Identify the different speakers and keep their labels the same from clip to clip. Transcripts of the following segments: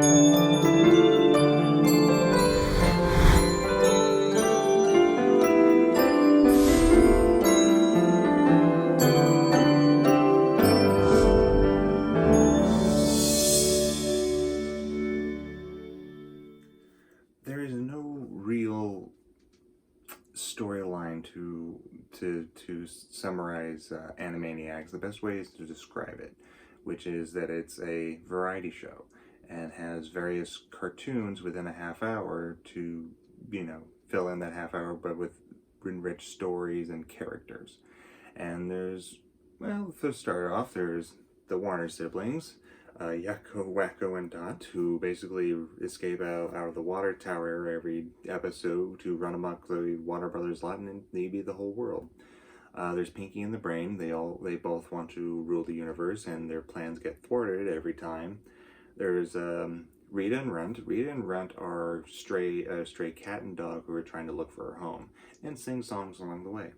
Speaker 1: There is no real storyline to summarize Animaniacs. The best way is to describe it, which is that it's a variety show and has various cartoons within a half hour to, fill in that half hour, but with enriched stories and characters. And to start off, there's the Warner siblings, Yakko, Wacko, and Dot, who basically escape out of the water tower every episode to run amok the Warner Brothers lot and maybe the whole world. There's Pinky and the Brain. They both want to rule the universe, and their plans get thwarted every time. There's Rita and Runt. Rita and Runt are stray cat and dog who are trying to look for a home and sing songs along the way.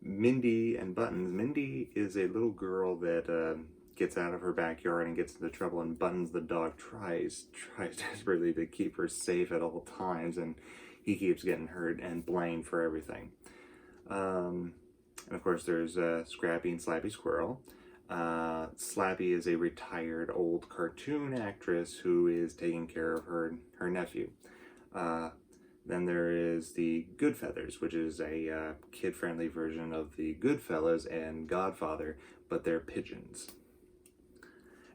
Speaker 1: Mindy and Buttons. Mindy is a little girl that gets out of her backyard and gets into trouble, and Buttons the dog tries desperately to keep her safe at all times, and he keeps getting hurt and blamed for everything. And of course there's Scrappy and Slappy Squirrel. Slappy is a retired old cartoon actress who is taking care of her nephew. Then there is the Goodfeathers, which is a kid-friendly version of the Goodfellas and Godfather, but they're pigeons.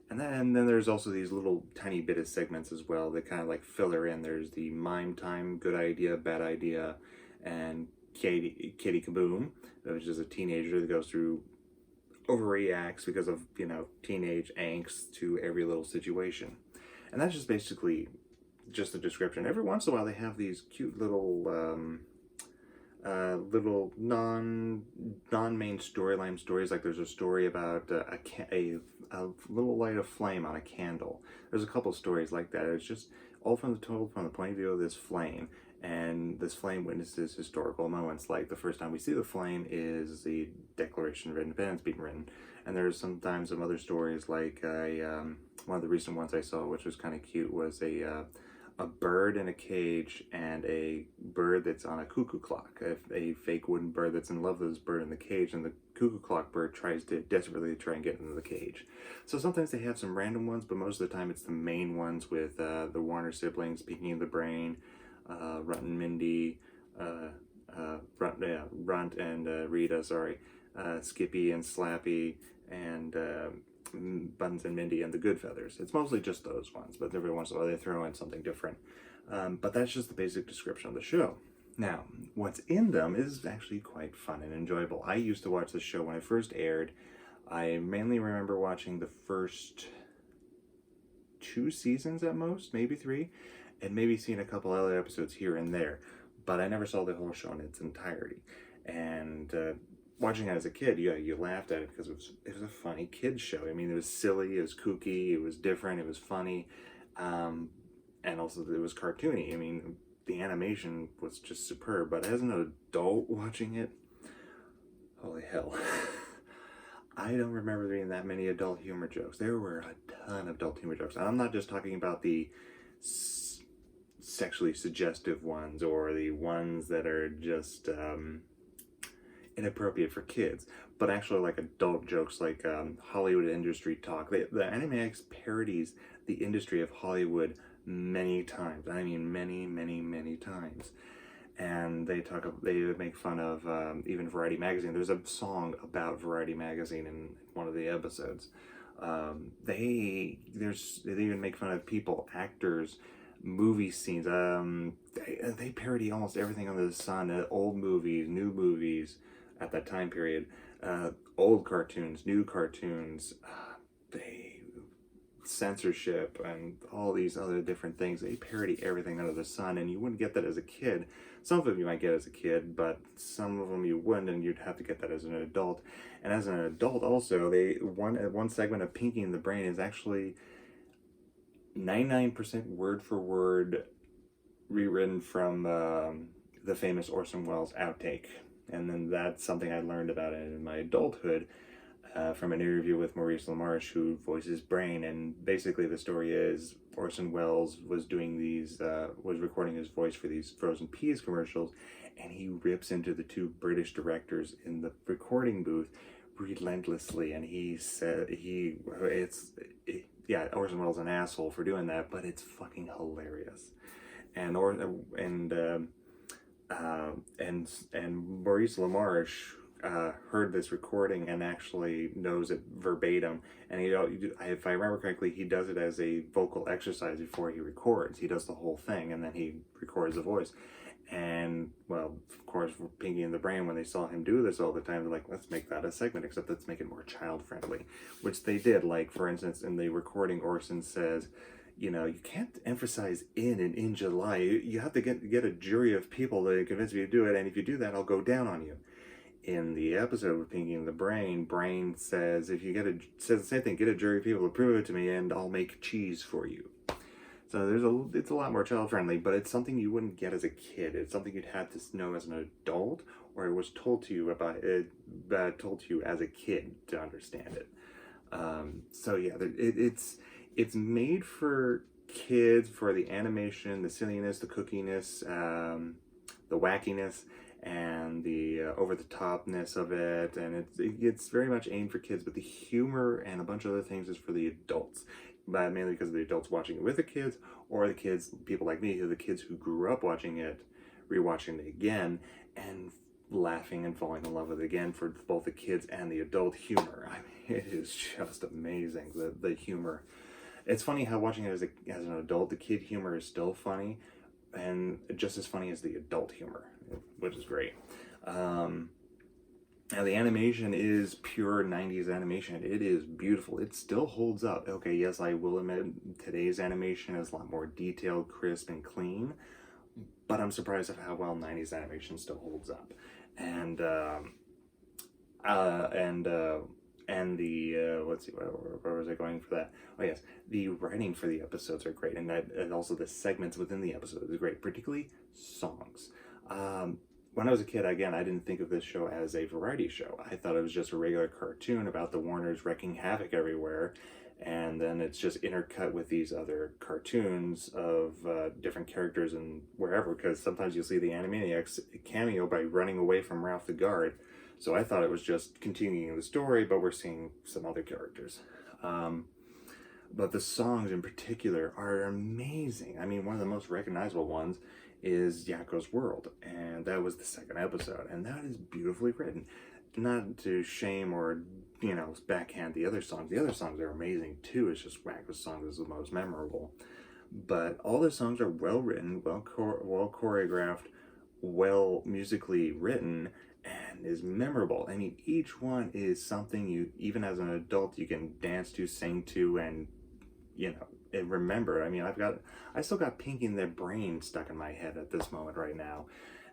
Speaker 1: And then there's also these little tiny bit of segments as well that kind of like filler in. There's the Mime Time, Good Idea, Bad Idea, and Kitty Kaboom, which is a teenager that goes through overreacts because of, teenage angst to every little situation. And that's just basically just a description. Every once in a while they have these cute little non-main storyline stories. Like there's a story about a little light of flame on a candle. There's a couple stories like that. It's just all from the point of view of this flame, and this flame witnesses historical moments. Like the first time we see the flame is the Declaration of Independence being written, and there's sometimes some other stories like one of the recent ones I saw, which was kind of cute, was a bird in a cage and a bird that's on a cuckoo clock, a fake wooden bird that's in love with this bird in the cage, and the cuckoo clock bird tries to desperately try and get into the cage. So sometimes they have some random ones, but most of the time it's the main ones with the Warner siblings, Pinky and the Brain, Runt and Mindy, Runt and Rita, Skippy and Slappy, and Buttons and Mindy and the Goodfeathers. It's mostly just those ones, but every once in a while they throw in something different. But that's just the basic description of the show. Now, what's in them is actually quite fun and enjoyable. I used to watch the show when it first aired. I mainly remember watching the first 2 seasons at most, maybe 3, and maybe seeing a couple other episodes here and there. But I never saw the whole show in its entirety. And watching it as a kid, you laughed at it because it was a funny kids show. I mean, it was silly, it was kooky, it was different, it was funny, and also it was cartoony. I mean, the animation was just superb. But as an adult watching it, holy hell. I don't remember being that many adult humor jokes. There were a ton of adult humor jokes. And I'm not just talking about the sexually suggestive ones or the ones that are just inappropriate for kids, but actually like adult jokes, like Hollywood industry talk. The Animaniacs parodies the industry of Hollywood many times. I mean many times. And they make fun of even Variety Magazine. There's a song about Variety Magazine in one of the episodes. They even make fun of people, actors, movie scenes. They parody almost everything under the sun. Old movies, new movies at that time period, old cartoons, new cartoons, censorship, and all these other different things. They parody everything under the sun, and you wouldn't get that as a kid. Some of them you might get as a kid, but some of them you wouldn't, and you'd have to get that as an adult. And as an adult also, one segment of Pinky and the Brain is actually 99% word for word rewritten from the famous Orson Welles outtake. And then that's something I learned about it in my adulthood. from an interview with Maurice LaMarche, who voices Brain. And basically, the story is Orson Welles was doing these, was recording his voice for these frozen peas commercials, and he rips into the two British directors in the recording booth relentlessly. And he said yeah, Orson Welles is an asshole for doing that, but it's fucking hilarious. And Maurice LaMarche heard this recording and actually knows it verbatim. And if I remember correctly, he does it as a vocal exercise before he records. He does the whole thing and then he records the voice. And well, of course, for Pinky and the Brain, when they saw him do this all the time, they're like, let's make that a segment, except let's make it more child friendly, which they did. Like, for instance, in the recording, Orson says, you know, you can't emphasize in July. You have to get a jury of people to convince you to do it, and if you do that, I'll go down on you. In the episode with Pinky and the Brain, Brain says, says the same thing, get a jury of people to prove it to me, and I'll make cheese for you. So it's a lot more child friendly, but it's something you wouldn't get as a kid. It's something you'd have to know as an adult, or it was told to you told to you as a kid to understand it. So yeah, it's made for kids, for the animation, the silliness, the kookiness, the wackiness, and the over-the-topness of it, and it's very much aimed for kids, but the humor and a bunch of other things is for the adults. But mainly because of the adults watching it with the kids, or the kids, people like me, the kids who grew up watching it, rewatching it again, and laughing and falling in love with it again, for both the kids and the adult humor. I mean, it is just amazing, the humor. It's funny how watching it as an adult, the kid humor is still funny, and just as funny as the adult humor, which is great. Now, the animation is pure 90s animation. It is beautiful. It still holds up. Okay, yes, I will admit today's animation is a lot more detailed, crisp, and clean, but I'm surprised at how well 90s animation still holds up. And let's see, where was I going for that? Oh yes, the writing for the episodes are great, and also the segments within the episodes is great, particularly songs. When I was a kid, again, I didn't think of this show as a variety show. I thought it was just a regular cartoon about the Warners wreaking havoc everywhere, and then it's just intercut with these other cartoons of different characters and wherever, because sometimes you'll see the Animaniacs cameo by running away from Ralph the Guard. So I thought it was just continuing the story, but we're seeing some other characters. But the songs in particular are amazing. I mean, one of the most recognizable ones is Yakko's World, and that was the second episode, and that is beautifully written. Not to shame or, you know, backhand the other songs. The other songs are amazing too. It's just Yakko's song is the most memorable. But all the songs are well written, well choreographed, well musically written, and is memorable. I mean, each one is something you, even as an adult, you can dance to, sing to, and, you know, and remember. I mean, I still got Pinky and the Brain stuck in my head at this moment right now.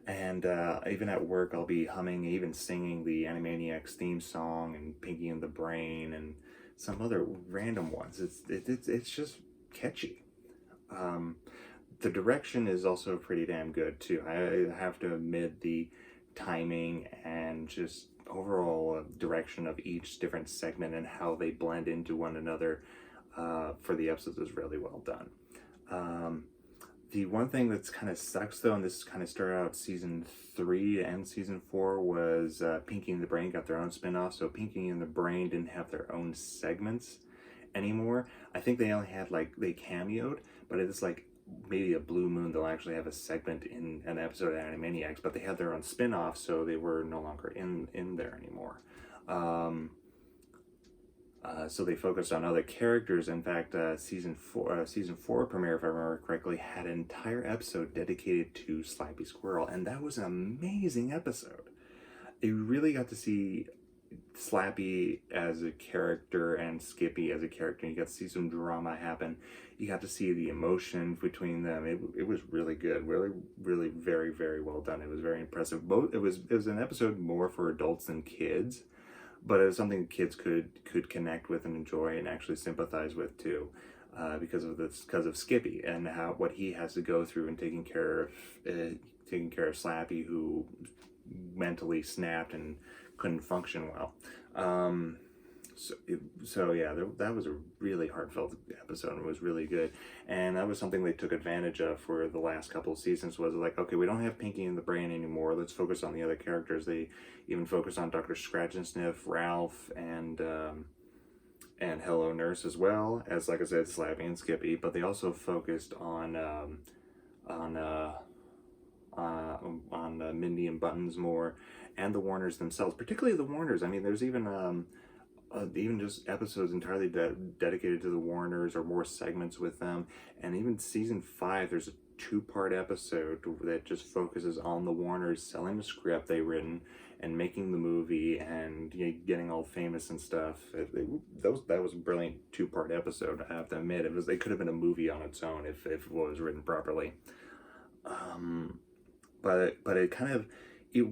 Speaker 1: And even at work, I'll be humming, even singing the Animaniacs theme song and Pinky and the Brain and some other random ones. It's just catchy. The direction is also pretty damn good too. I have to admit, the timing and just overall direction of each different segment and how they blend into one another for the episodes is really well done. The one thing that's kind of sucks though, and this kind of started out season 3 and season 4, was Pinky and the Brain got their own spin-off, so Pinky and the Brain didn't have their own segments anymore. I think they only had, like, they cameoed, but it's like maybe a blue moon they'll actually have a segment in an episode of Animaniacs, but they had their own spin-off, so they were no longer in there anymore. So they focused on other characters. In fact, season 4 premiere, if I remember correctly, had an entire episode dedicated to Slappy Squirrel, and that was an amazing episode. You really got to see Slappy as a character and Skippy as a character. You got to see some drama happen. You got to see the emotion between them. It was really good. Really, really very, very well done. It was very impressive. It was an episode more for adults than kids, but it was something kids could connect with and enjoy and actually sympathize with too, because of Skippy and what he has to go through in taking care of Slappy, who mentally snapped and couldn't function well. So yeah, that was a really heartfelt episode. It was really good, and that was something they took advantage of for the last couple of seasons. Was like, okay, we don't have Pinky in the Brain anymore. Let's focus on the other characters. They even focused on Doctor Scratch and Sniff, Ralph, and Hello Nurse as well as, like I said, Slappy and Skippy. But they also focused on uh, Mindy and Buttons more, and the Warners themselves, particularly the Warners. I mean, there's even just episodes entirely dedicated to the Warners, or more segments with them. And even season 5, there's a 2-part episode that just focuses on the Warners selling the script they written and making the movie, and getting all famous and stuff. That was a brilliant 2-part episode. I have to admit, it could have been a movie on its own if it was written properly. But it kind of,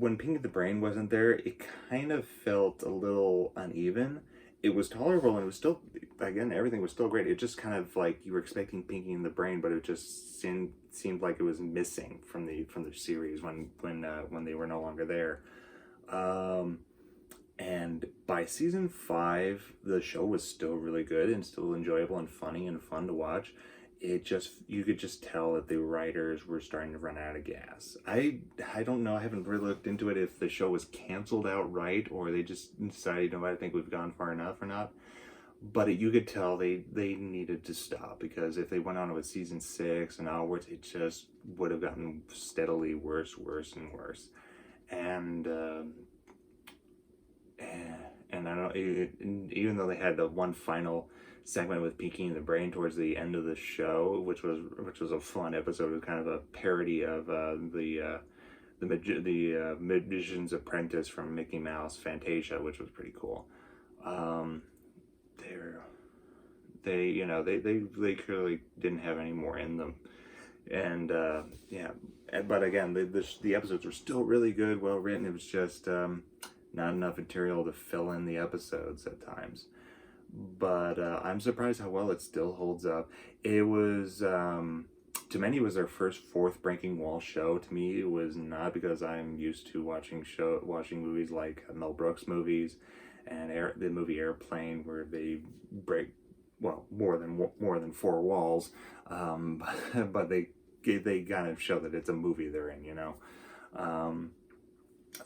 Speaker 1: when Pinky the Brain wasn't there, it kind of felt a little uneven. It was tolerable, and it was still, again, everything was still great. It just kind of like you were expecting Pinky in the Brain, but it just seemed like it was missing from the series when they were no longer there. And by season 5, the show was still really good and still enjoyable and funny and fun to watch. You could just tell that the writers were starting to run out of gas. I don't know, I haven't really looked into it if the show was canceled outright, or they just decided, I think we've gone far enough or not. But you could tell they needed to stop, because if they went on with season 6 and onwards, it just would have gotten steadily worse and worse. And I don't, even though they had the one final segment with Pinky in the Brain towards the end of the show, which was a fun episode. It was kind of a parody of the Magician's Apprentice from Mickey Mouse, Fantasia, which was pretty cool. They clearly didn't have any more in them, and but again, the episodes were still really good, well written. It was just not enough material to fill in the episodes at times. But I'm surprised how well it still holds up. It was, to many, it was their first fourth breaking wall show. To me, it was not, because I'm used to watching movies like Mel Brooks movies and the movie Airplane, where they break, well, more than 4 walls, but they kind of show that it's a movie they're in,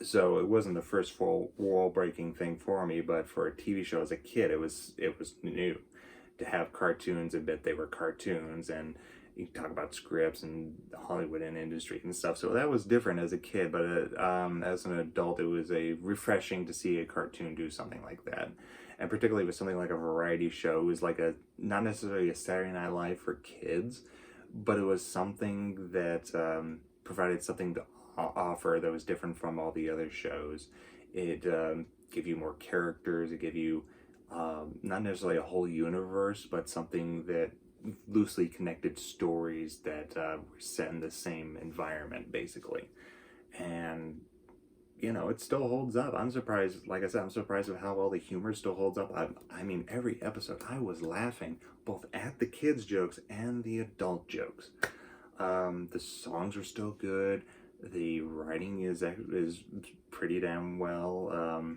Speaker 1: So it wasn't the first full wall breaking thing for me, but for a TV show as a kid, it was new to have cartoons admit they were cartoons, and you talk about scripts and the Hollywood and industry and stuff. So that was different as a kid, but as an adult, it was refreshing to see a cartoon do something like that, and particularly with something like a variety show. It was like not necessarily a Saturday Night Live for kids, but it was something that provided something to offer that was different from all the other shows. It gave you more characters. It gave you not necessarily a whole universe, but something that loosely connected stories that were set in the same environment, basically. And it still holds up. I'm surprised, like I said, I'm surprised at how well the humor still holds up. I mean, every episode I was laughing both at the kids' jokes and the adult jokes. The songs are still good. The writing is pretty damn well.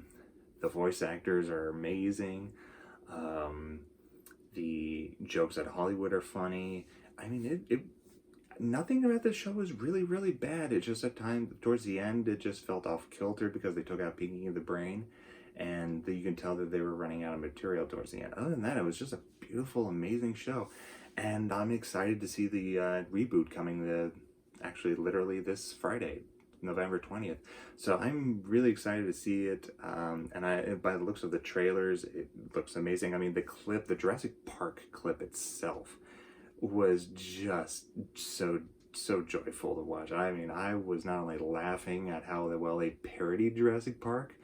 Speaker 1: The voice actors are amazing. The jokes at Hollywood are funny. I mean, nothing about this show is really, really bad. It just, at times, towards the end, it just felt off kilter because they took out Pinky in the Brain, and you can tell that they were running out of material towards the end. Other than that, it was just a beautiful, amazing show, and I'm excited to see the reboot coming actually literally this Friday, November 20th. So I'm really excited to see it, and by the looks of the trailers, it looks amazing. I mean, the Jurassic Park clip itself was just so joyful to watch. I mean, I was not only laughing at how well they parodied Jurassic Park,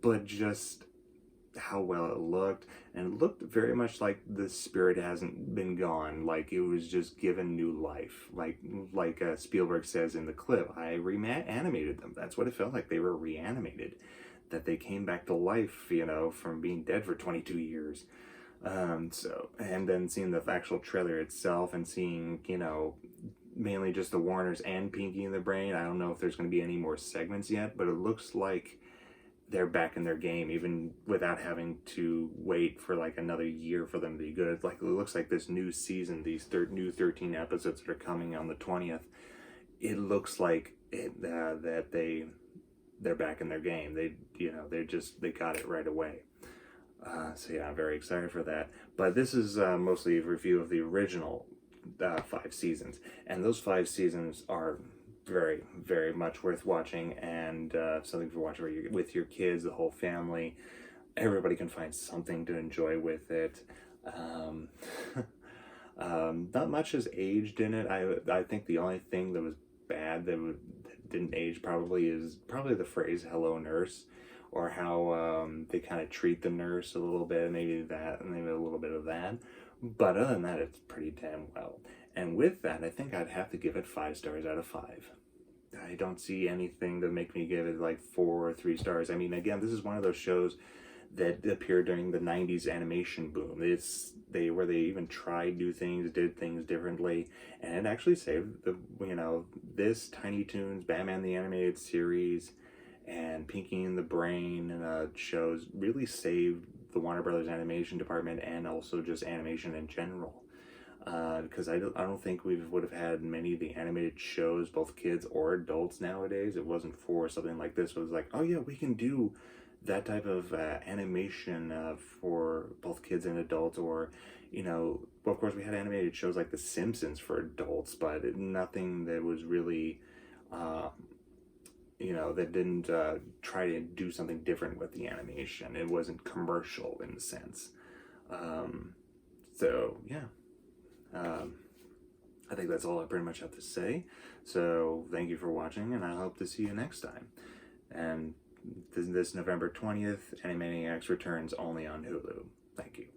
Speaker 1: but just how well it looked, and it looked very much like the spirit hasn't been gone, like it was just given new life, like Spielberg says in the clip. I reanimated them. That's what it felt like. They were reanimated, that they came back to life, from being dead for 22 years. And then seeing the actual trailer itself, and seeing, mainly just the Warners and Pinky in the Brain. I don't know if there's going to be any more segments yet, but it looks like they're back in their game, even without having to wait for like another year for them to be good. Like, it looks like this new season, these new 13 episodes that are coming on the 20th, it looks like that they're back in their game. They, they got it right away. So yeah, I'm very excited for that. But this is mostly a review of the original 5 seasons, and those 5 seasons are very, very much worth watching, and something for watching with your kids, the whole family. Everybody can find something to enjoy with it. Um, not much has aged in it. I think the only thing that was bad that didn't age probably is probably the phrase "Hello, nurse," or how they kind of treat the nurse a little bit. Maybe a little bit of that. But other than that, it's pretty damn well. And with that, I think I'd have to give it 5 stars out of 5. I don't see anything to make me give it like 4 or 3 stars. I mean, again, this is one of those shows that appeared during the 90s animation boom. Where they even tried new things, did things differently, and it actually saved this Tiny Toons, Batman the Animated Series, and Pinky and the Brain shows really saved the Warner Brothers animation department, and also just animation in general. Because I don't think we would have had many of the animated shows, both kids or adults nowadays. It wasn't for something like this. It was like, oh yeah, we can do that type of animation for both kids and adults. Or, well, of course we had animated shows like The Simpsons for adults, but nothing that was really, that didn't try to do something different with the animation. It wasn't commercial in a sense. So yeah. I think that's all I pretty much have to say. So thank you for watching, and I hope to see you next time. And this November 20th, Animaniacs returns only on Hulu. Thank you.